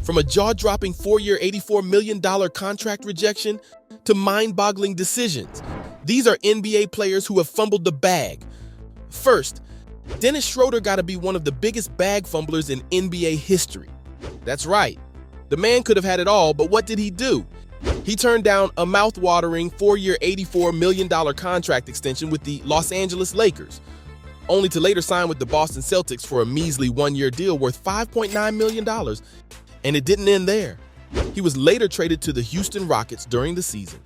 From a jaw-dropping 4-year, $84 million contract rejection to mind-boggling decisions, these are NBA players who have fumbled the bag. First, Dennis Schroeder got to be one of the biggest bag fumblers in NBA history. That's right. The man could have had it all, but what did he do? He turned down a mouth-watering 4-year, $84 million contract extension with the Los Angeles Lakers, only to later sign with the Boston Celtics for a measly 1-year deal worth $5.9 million. And it didn't end there. He was later traded to the Houston Rockets during the season,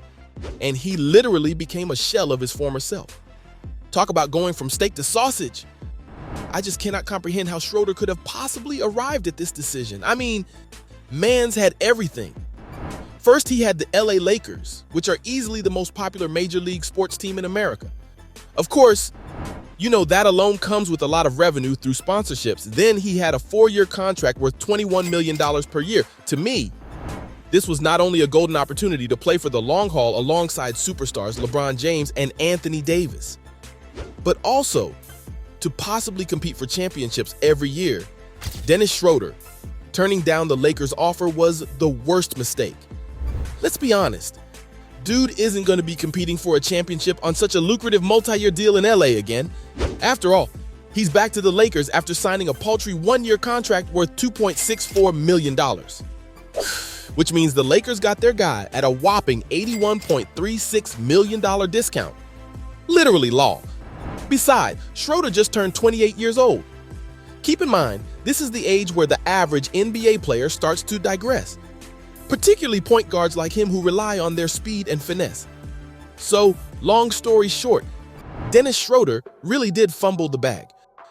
and he literally became a shell of his former self. Talk about going from steak to sausage. I just cannot comprehend how Schroeder could have possibly arrived at this decision. I mean, man's had everything. First, he had the LA Lakers, which are easily the most popular major league sports team in America. Of course, you know that alone comes with a lot of revenue through sponsorships. Then he had a 4-year contract worth $21 million per year. To me, this was not only a golden opportunity to play for the long haul alongside superstars LeBron James and Anthony Davis, but also to possibly compete for championships every year. Dennis Schroeder turning down the Lakers' offer was the worst mistake. Let's be honest, dude isn't going to be competing for a championship on such a lucrative multi-year deal in LA again. After all, he's back to the Lakers after signing a paltry 1-year contract worth $2.64 million. Which means the Lakers got their guy at a whopping $81.36 million discount. Literally law. Besides, Schroeder just turned 28 years old. Keep in mind, this is the age where the average NBA player starts to digress, particularly point guards like him who rely on their speed and finesse. So, long story short, Dennis Schroeder really did fumble the bag.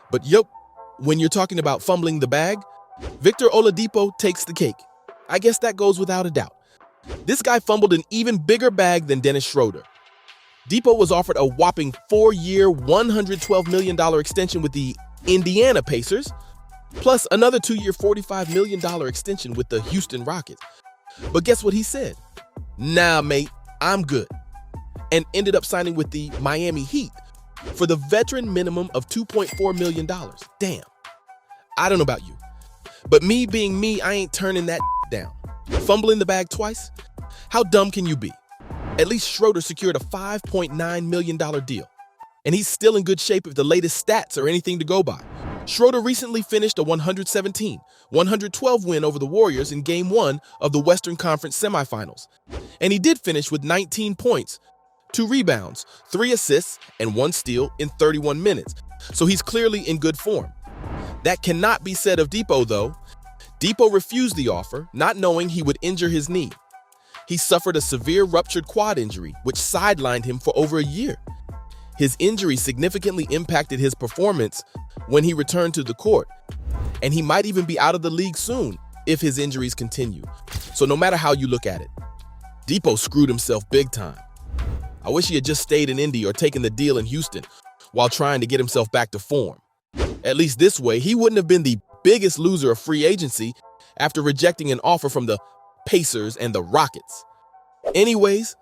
But yup, when you're talking about fumbling the bag, Victor Oladipo takes the cake. I guess that goes without a doubt. This guy fumbled an even bigger bag than Dennis Schroeder. Depot was offered a whopping 4-year, $112 million extension with the Indiana Pacers, plus another 2-year, $45 million extension with the Houston Rockets. But guess what he said? Nah, mate, I'm good. And ended up signing with the Miami Heat for the veteran minimum of $2.4 million. Damn. I don't know about you, but me being me, I ain't turning that down. Fumbling the bag twice? How dumb can you be? At least Schroeder secured a $5.9 million deal. And he's still in good shape if the latest stats are anything to go by. Schroeder recently finished a 117-112 win over the Warriors in Game 1 of the Western Conference semifinals. And he did finish with 19 points, 2 rebounds, 3 assists, and 1 steal in 31 minutes. So he's clearly in good form. That cannot be said of Depot, though. Depot refused the offer, not knowing he would injure his knee. He suffered a severe ruptured quad injury, which sidelined him for over a year. His injury significantly impacted his performance when he returned to the court, and he might even be out of the league soon if his injuries continue. So no matter how you look at it, Depot screwed himself big time. I wish he had just stayed in Indy or taken the deal in Houston while trying to get himself back to form. At least this way, he wouldn't have been the biggest loser of free agency after rejecting an offer from the Pacers and the Rockets. Anyways,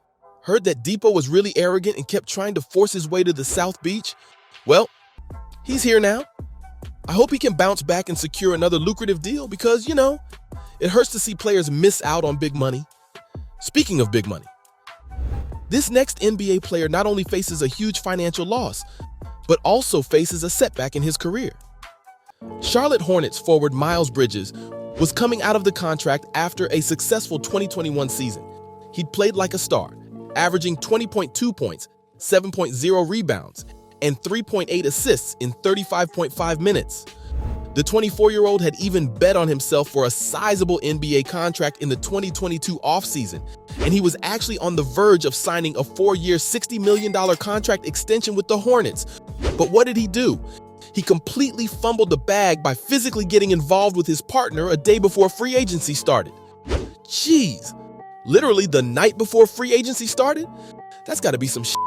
heard that Depot was really arrogant and kept trying to force his way to the South Beach? Well, he's here now. I hope he can bounce back and secure another lucrative deal because, you know, it hurts to see players miss out on big money. Speaking of big money, this next NBA player not only faces a huge financial loss, but also faces a setback in his career. Charlotte Hornets forward Miles Bridges was coming out of the contract after a successful 2021 season. He'd played like a star, averaging 20.2 points, 7.0 rebounds, and 3.8 assists in 35.5 minutes. The 24-year-old had even bet on himself for a sizable NBA contract in the 2022 offseason, and he was actually on the verge of signing a 4-year, $60 million contract extension with the Hornets. But what did he do? He completely fumbled the bag by physically getting involved with his partner a day before free agency started. Jeez, literally the night before free agency started? That's gotta be some shit.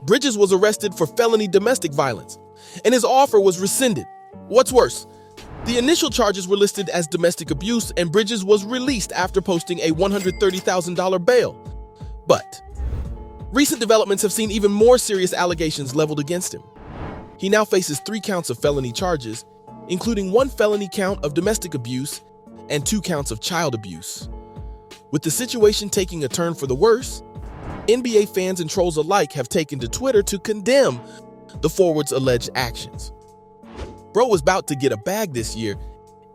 Bridges was arrested for felony domestic violence, and his offer was rescinded. What's worse, the initial charges were listed as domestic abuse, and Bridges was released after posting a $130,000 bail. But recent developments have seen even more serious allegations leveled against him. He now faces 3 counts of felony charges, including 1 felony count of domestic abuse and 2 counts of child abuse. With the situation taking a turn for the worse, NBA fans and trolls alike have taken to Twitter to condemn the forward's alleged actions. Bro was about to get a bag this year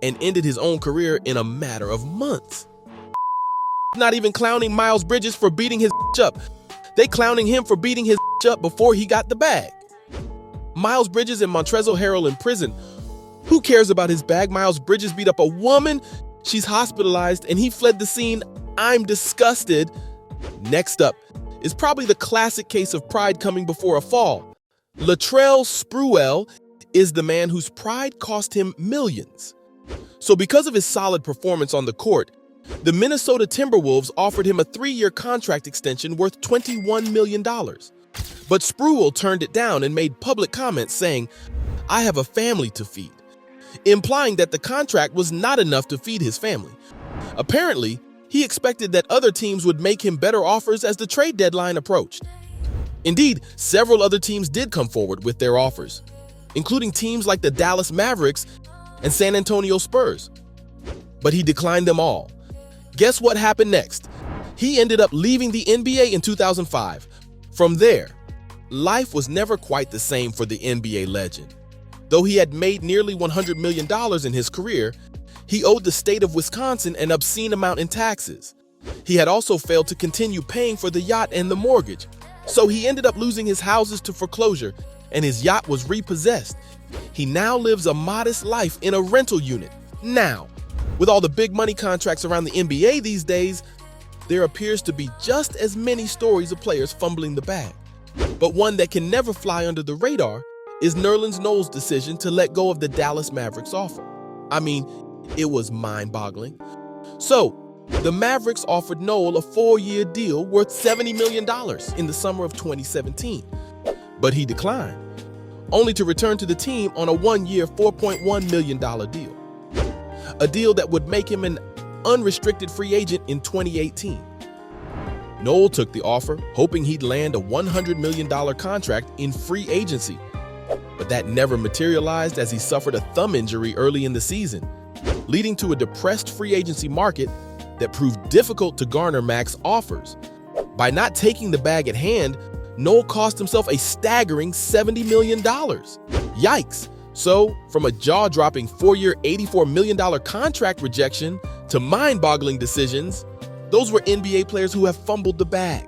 and ended his own career in a matter of months. Not even clowning Miles Bridges for beating his up. They clowning him for beating his up before he got the bag. Miles Bridges and Montrezl Harrell in prison. Who cares about his bag? Miles Bridges beat up a woman. She's hospitalized and he fled the scene. I'm disgusted. Next up is probably the classic case of pride coming before a fall. Latrell Sprewell is the man whose pride cost him millions. So because of his solid performance on the court, the Minnesota Timberwolves offered him a 3-year contract extension worth $21 million. But Sprewell turned it down and made public comments saying, "I have a family to feed," implying that the contract was not enough to feed his family. Apparently, he expected that other teams would make him better offers as the trade deadline approached. Indeed, several other teams did come forward with their offers, including teams like the Dallas Mavericks and San Antonio Spurs. But he declined them all. Guess what happened next? He ended up leaving the NBA in 2005. From there, life was never quite the same for the NBA legend. Though he had made nearly $100 million in his career, he owed the state of Wisconsin an obscene amount in taxes. He had also failed to continue paying for the yacht and the mortgage, so he ended up losing his houses to foreclosure and his yacht was repossessed. He now lives a modest life in a rental unit. Now, with all the big money contracts around the NBA these days, there appears to be just as many stories of players fumbling the bag. But one that can never fly under the radar is Nerlens Noel's decision to let go of the Dallas Mavericks offer. I mean, it was mind-boggling. So, the Mavericks offered Noel a 4-year deal worth $70 million in the summer of 2017. But he declined, only to return to the team on a 1-year, $4.1 million deal. A deal that would make him an unrestricted free agent in 2018. Noel took the offer, hoping he'd land a $100 million contract in free agency. But that never materialized as he suffered a thumb injury early in the season, leading to a depressed free agency market that proved difficult to garner max offers. By not taking the bag at hand, Noel cost himself a staggering $70 million. Yikes! So, from a jaw-dropping 4-year, $84 million contract rejection to mind-boggling decisions, those were NBA players who have fumbled the bag.